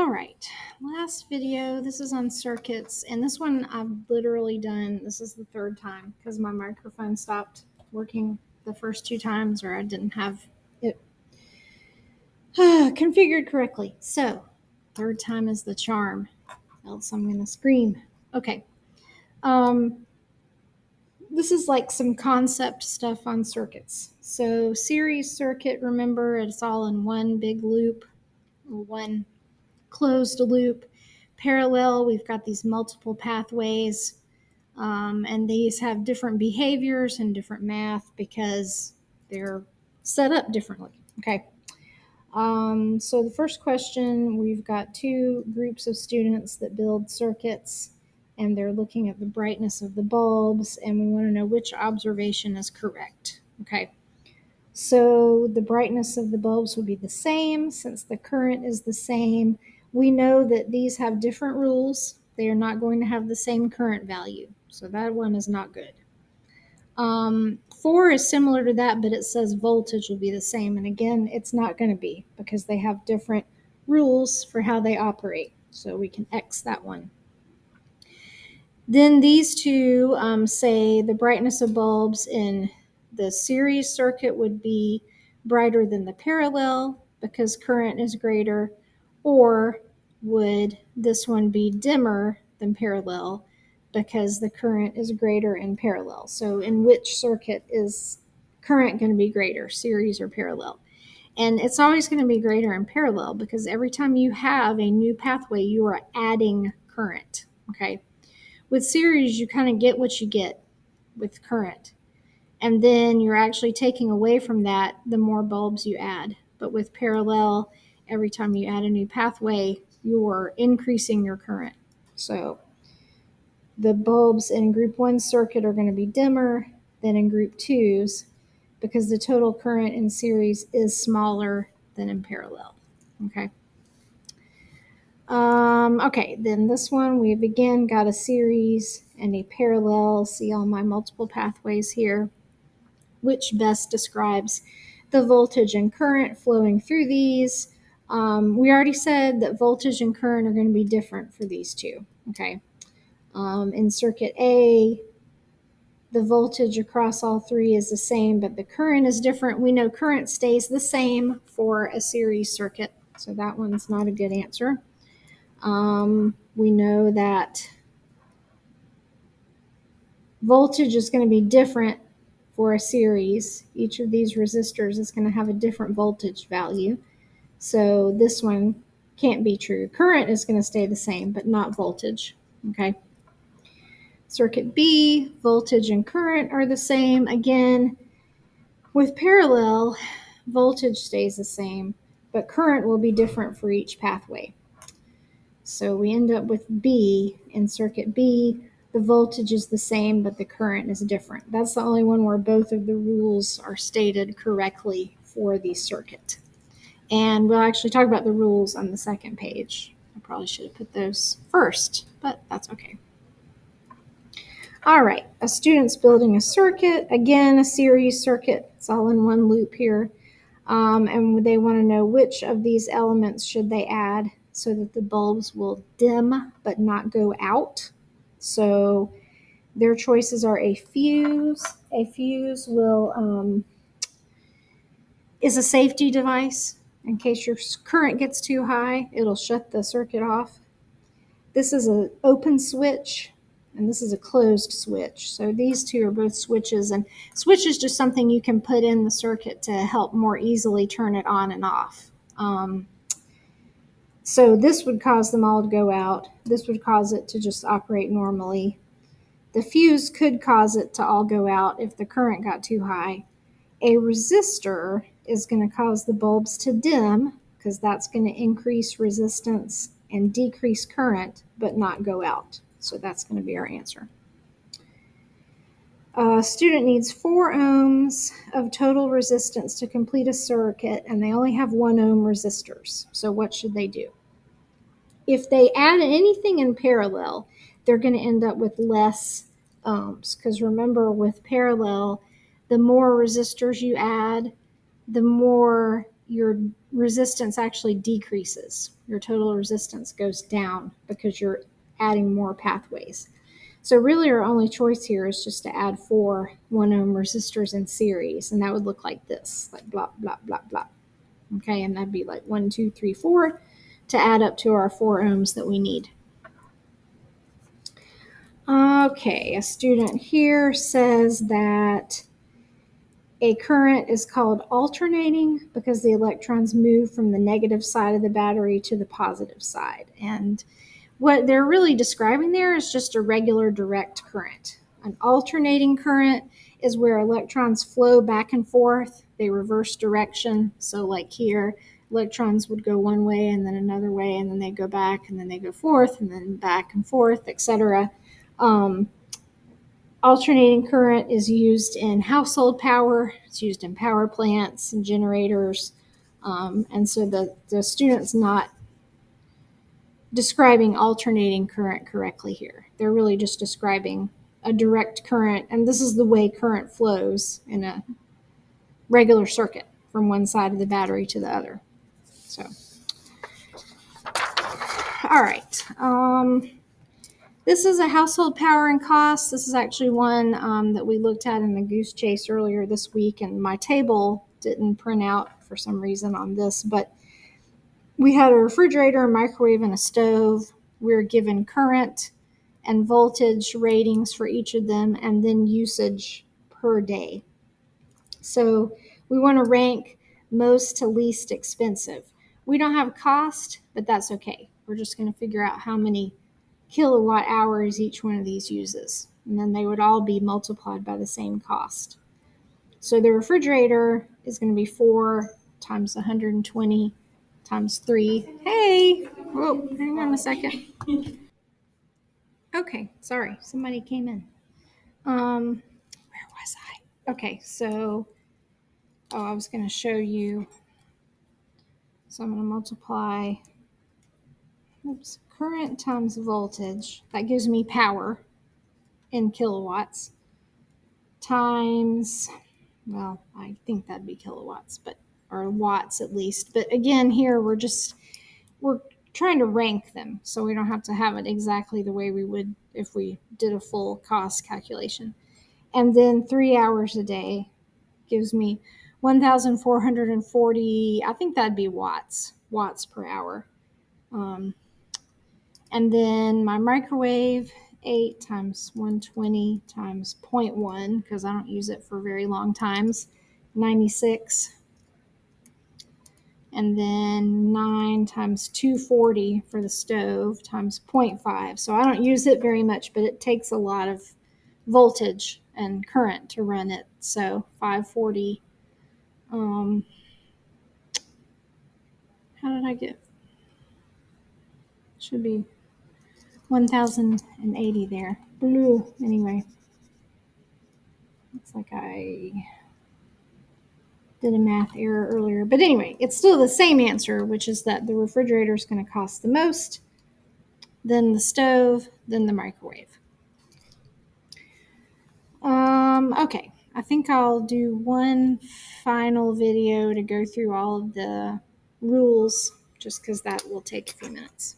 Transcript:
All right, last video, this is on circuits, and this one I've literally done, this is the third time because my microphone stopped working the first two times, or I didn't have it configured correctly. So, third time is the charm, else I'm going to scream. Okay. This is like some concept stuff on circuits. So, series circuit, remember, it's all in one big loop, one closed loop. Parallel, we've got these multiple pathways, and these have different behaviors and different math because they're set up differently. Okay. So the first question, we've got two groups of students that build circuits, and they're looking at the brightness of the bulbs, and we want to know which observation is correct. Okay. So the brightness of the bulbs will be the same since the current is the same. We know that these have different rules. They are not going to have the same current value. So that one is not good. 4 is similar to that, but it says voltage will be the same. And again, it's not going to be because they have different rules for how they operate. So we can X that one. Then these two say the brightness of bulbs in the series circuit would be brighter than the parallel because current is greater, or would this one be dimmer than parallel because the current is greater in parallel? So in which circuit is current going to be greater, series or parallel? And it's always going to be greater in parallel because every time you have a new pathway, you are adding current, okay? With series, you kind of get what you get with current. And then you're actually taking away from that the more bulbs you add. But with parallel, every time you add a new pathway, you're increasing your current. So the bulbs in group 1 circuit are going to be dimmer than in group 2's because the total current in series is smaller than in parallel. Okay. Okay, then this one, we've again got a series and a parallel. See all my multiple pathways here. Which best describes the voltage and current flowing through these? We already said that voltage and current are going to be different for these two. Okay. In circuit A, the voltage across all three is the same, but the current is different. We know current stays the same for a series circuit, so that one's not a good answer. We know that voltage is going to be different for a series. Each of these resistors is going to have a different voltage value. So this one can't be true. Current is going to stay the same, but not voltage. Okay. Circuit B, voltage and current are the same. Again, with parallel, voltage stays the same, but current will be different for each pathway. So we end up with B in circuit B. The voltage is the same, but the current is different. That's the only one where both of the rules are stated correctly for the circuit. And we'll actually talk about the rules on the second page. I probably should have put those first, but that's okay. All right, a student's building a circuit. Again, a series circuit. It's all in one loop here. And they want to know which of these elements should they add so that the bulbs will dim but not go out. So their choices are a fuse. A fuse is a safety device. In case your current gets too high, it'll shut the circuit off. This is an open switch, and this is a closed switch. So these two are both switches, and switch is just something you can put in the circuit to help more easily turn it on and off. So this would cause them all to go out. This would cause it to just operate normally. The fuse could cause it to all go out if the current got too high. A resistor is going to cause the bulbs to dim because that's going to increase resistance and decrease current, but not go out. So that's going to be our answer. A student needs 4 ohms of total resistance to complete a circuit, and they only have 1 ohm resistors. So what should they do? If they add anything in parallel, they're going to end up with less ohms, because remember, with parallel, the more resistors you add, the more you're resistance actually decreases. Your total resistance goes down because you're adding more pathways. So really our only choice here is just to add 4 1 ohm resistors in series, and that would look like this, like blah, blah, blah, blah. Okay, and that'd be like 1, 2, 3, 4 to add up to our 4 ohms that we need. Okay, a student here says that a current is called alternating because the electrons move from the negative side of the battery to the positive side. And what they're really describing there is just a regular direct current. An alternating current is where electrons flow back and forth, they reverse direction. So, like here, electrons would go one way and then another way, and then they go back and then they go forth and then back and forth, etc. Alternating current is used in household power, it's used in power plants and generators. And so the student's not describing alternating current correctly here. They're really just describing a direct current, and this is the way current flows in a regular circuit from one side of the battery to the other. So, all right. This is a household power and cost. This is actually one that we looked at in the Goose Chase earlier this week, and my table didn't print out for some reason on this, but we had a refrigerator, a microwave, and a stove. We were given current and voltage ratings for each of them, and then usage per day. So we want to rank most to least expensive. We don't have cost, but that's okay. We're just going to figure out how many kilowatt hours each one of these uses, and then they would all be multiplied by the same cost. So the refrigerator is going to be 4 times 120 times 3. Hey, whoa, hang on a second. Okay, sorry, somebody came in. Where was I? Okay, so, I was going to show you. So I'm going to multiply, current times voltage. That gives me power in kilowatts times, well, I think that'd be kilowatts, but, or watts at least. But again, here we're trying to rank them, so we don't have to have it exactly the way we would if we did a full cost calculation. And then 3 hours a day gives me 1,440, I think that'd be watts per hour. And then my microwave, 8 times 120 times 0.1, because I don't use it for very long times, 96. And then 9 times 240 for the stove times 0.5. So I don't use it very much, but it takes a lot of voltage and current to run it. So 540. How did I get? Should be 1,080 there. Blue. Anyway. Looks like I did a math error earlier. But anyway, it's still the same answer, which is that the refrigerator is going to cost the most, then the stove, then the microwave. Okay, I think I'll do one final video to go through all of the rules, just because that will take a few minutes.